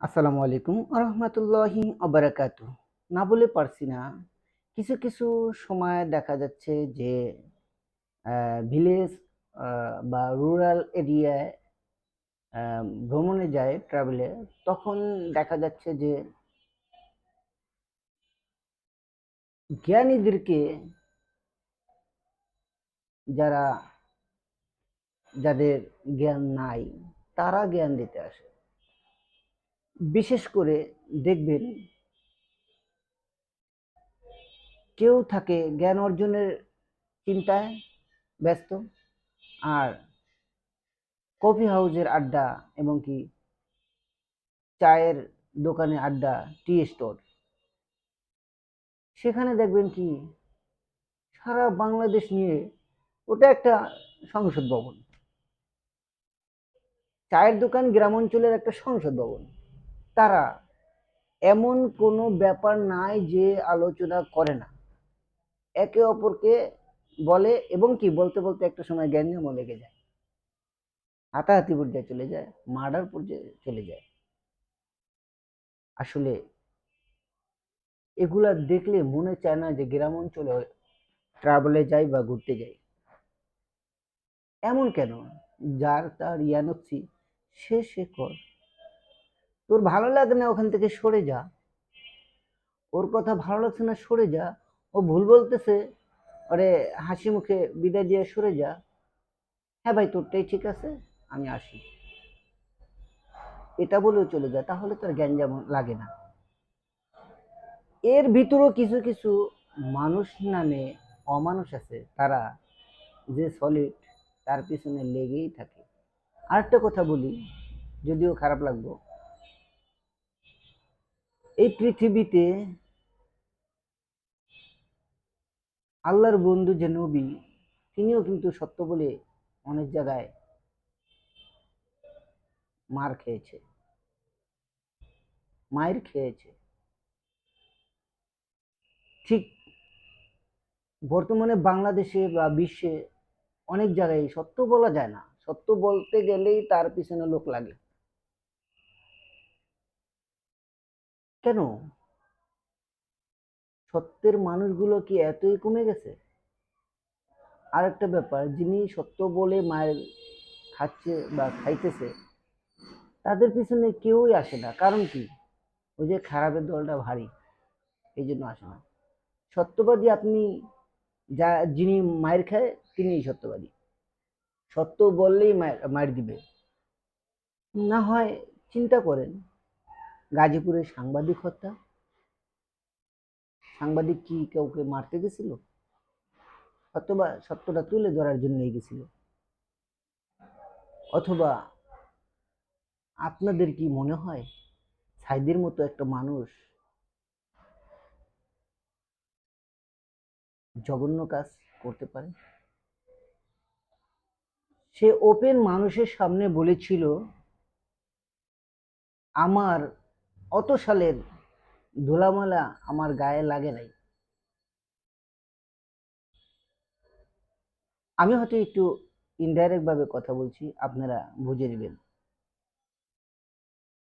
আসসালামু আলাইকুম রহমতুল্লাহি অবরাকাতু। না বলে পারছি না। কিছু কিছু সময় দেখা যাচ্ছে যে ভিলেজ বা রুরাল এরিয়ায় ভ্রমণে যায় ট্রাভেলে, তখন দেখা যাচ্ছে যে জ্ঞানীদেরকে, যারা যাদের জ্ঞান নাই, তারা জ্ঞান দিতে আসে। বিশেষ করে দেখবেন কেউ থাকে জ্ঞান অর্জনের চিন্তায় ব্যস্ত, আর কফি হাউসের আড্ডা এবং কি চায়ের দোকানে আড্ডা, টি স্টোর, সেখানে দেখবেন কি সারা বাংলাদেশ নিয়ে ওটা একটা সংসদ ভবন। চায়ের দোকান গ্রাম অঞ্চলের একটা সংসদ ভবন। তারা এমন কোনো ব্যাপার নাই যে আলোচনা করে না, একে অপরকে বলে এবং কি বলতে বলতে একটা সময় গ্যাঞ্জামও লেগে যায়, হাতাহাতি পর্যায়ে চলে যায়, মার্ডার পর্যায়ে চলে যায়। আসলে এগুলা দেখলে মনে চায় না যে গ্রাম অঞ্চলে ট্রাভেলে যাই বা ঘুরতে যাই। এমন কেন? যার তার ইয়ানক্সি, সে কর। তোর ভালো লাগে না ওখান থেকে সরে যা। ওর কথা ভালো লাগছে না, সরে যা। ও ভুল বলতেছে, ওরে হাসি মুখে বিদায় দিয়ে সরে যা। হ্যাঁ ভাই, তোরটাই ঠিক আছে, আমি আসি, এটা বলেও চলে যায়। তাহলে তোর জ্ঞান যেমন লাগে না। এর ভিতরেও কিছু কিছু মানুষ নামে অমানুষ আছে, তারা যে সলিড তার পিছনে লেগেই থাকে। আরেকটা কথা বলি, যদিও খারাপ লাগলো, এই পৃথিবীতে আল্লাহর বন্ধু যে নবী, তিনিও কিন্তু সত্য বলে অনেক জায়গায় মার খেয়েছে, মায়ের খেয়েছে। ঠিক বর্তমানে বাংলাদেশে বা বিশ্বে অনেক জায়গায় সত্য বলা যায় না, সত্য বলতে গেলেই তার পিছনে লোক লাগে। কেন? সত্যের মানুষগুলো কি এতই কমে গেছে? আর একটা ব্যাপার, যিনি সত্য বলে মায়ের খাচ্ছে বা খাইতেছে, তাদের পিছনে কেউই আসে না। কারণ কি? ওই যে খারাপের দলটা ভারী, এই জন্য আসে না। সত্যবাদী আপনি, যা যিনি মায়ের খায় তিনিই সত্যবাদী। সত্য বললেই মায়ের দিবে। না হয় চিন্তা করেন, গাজীপুরের সাংবাদিক হত্যা, সাংবাদিক কি কাউকে মারতে গেছিল? অথবা সত্যটা তুলে ধরার জন্যই গেছিল? অথবা আপনাদের কি মনে হয় সাইদের মতো একটা মানুষ জঘন্য কাজ করতে পারে? সে ওপেন মানুষের সামনে বলেছিল, আমার অত সালের ধুলামালা আমার গায়ে লাগে নাই। আমি হয়তো একটু ইনডাইরেক্ট ভাবে কথা বলছি, আপনারা বুঝে নেবেন।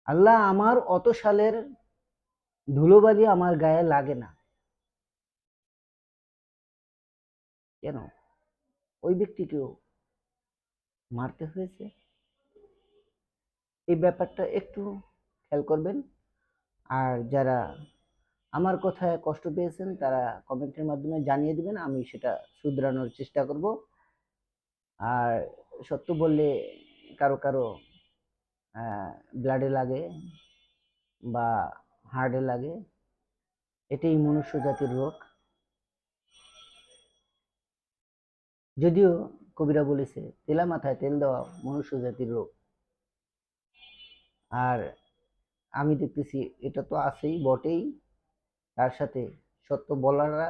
আল্লাহ, আমার অত সালের ধুলোবালি আমার গায়ে লাগে না। কেন ওই ব্যক্তিকেও মারতে হয়েছে? এই ব্যাপারটা একটু খেয়াল করবেন। আর যারা আমার কথায় কষ্ট পেয়েছেন, তারা কমেন্টের মাধ্যমে জানিয়ে দিবেন, আমি সেটা শুধরানোর চেষ্টা করব। আর সত্য বললে কারো কারো ব্লাডে লাগে বা হার্টে লাগে, এটাই মনুষ্য জাতির রোগ। যদিও কবিরা বলেছে, তেলা মাথায় তেল দেওয়া মনুষ্য জাতির রোগ। আর আমি দেখতেছি এটা তো আছেই বটেই, তার সাথে সত্য বলারা,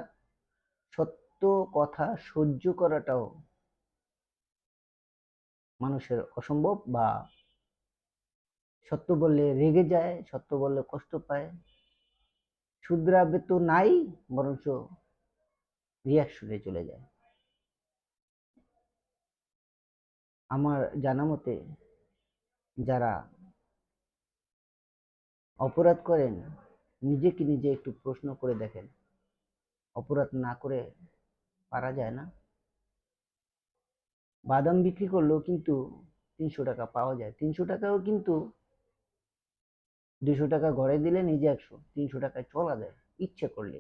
সত্য কথা সহ্য করাটাও মানুষের অসম্ভব। বা সত্য বললে রেগে যায়, সত্য বললে কষ্ট পায়, শুধরাবে তো নাই, বরঞ্চ রিয়াকশনে চলে যায়। আমার জানা মতে যারা অপরাধ করেন, নিজেকে নিজে একটু প্রশ্ন করে দেখেন, অপরাধ না করে পারা যায় না? বাদাম বিক্রি করলেও কিন্তু 300 টাকা পাওয়া যায়, 300 টাকাও কিন্তু 200 টাকা ঘরে দিলে নিজে 100, 300 টাকায় চলা যায় ইচ্ছে করলে।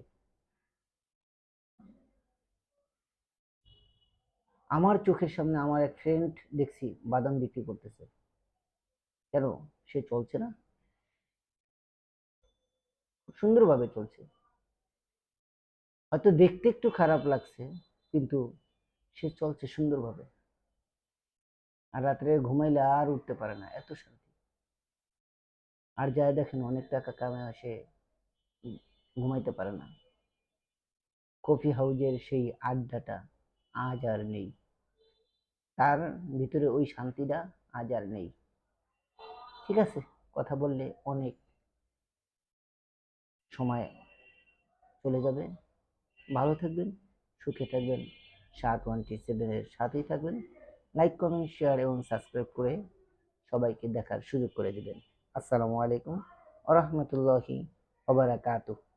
আমার চোখের সামনে আমার এক ফ্রেন্ড দেখছি বাদাম বিক্রি করতেছে, কেন সে চলছে না? খুব সুন্দরভাবে চলছে। হয়তো দেখতে একটু খারাপ লাগছে, কিন্তু সে চলছে সুন্দরভাবে। আর রাত্রে ঘুমাইলে আর উঠতে পারে না, এত শান্তি। আর যাই দেখেন অনেক টাকা কামায় সে ঘুমাইতে পারে না। কফি হাউজের সেই আড্ডাটা আজ আর নেই, তার ভিতরে ওই শান্তিটা আজ আর নেই। ঠিক আছে, কথা বললে অনেক সময় চলে যাবে। ভালো থাকবেন, সুখে থাকবেন, 717 এর সাথেই থাকবেন। লাইক, কমেন্ট, শেয়ার এবং সাবস্ক্রাইব করে সবাইকে দেখার সুযোগ করে দিবেন। আসসালামু আলাইকুম ওয়া রাহমাতুল্লাহি ওয়া বারাকাতুহু।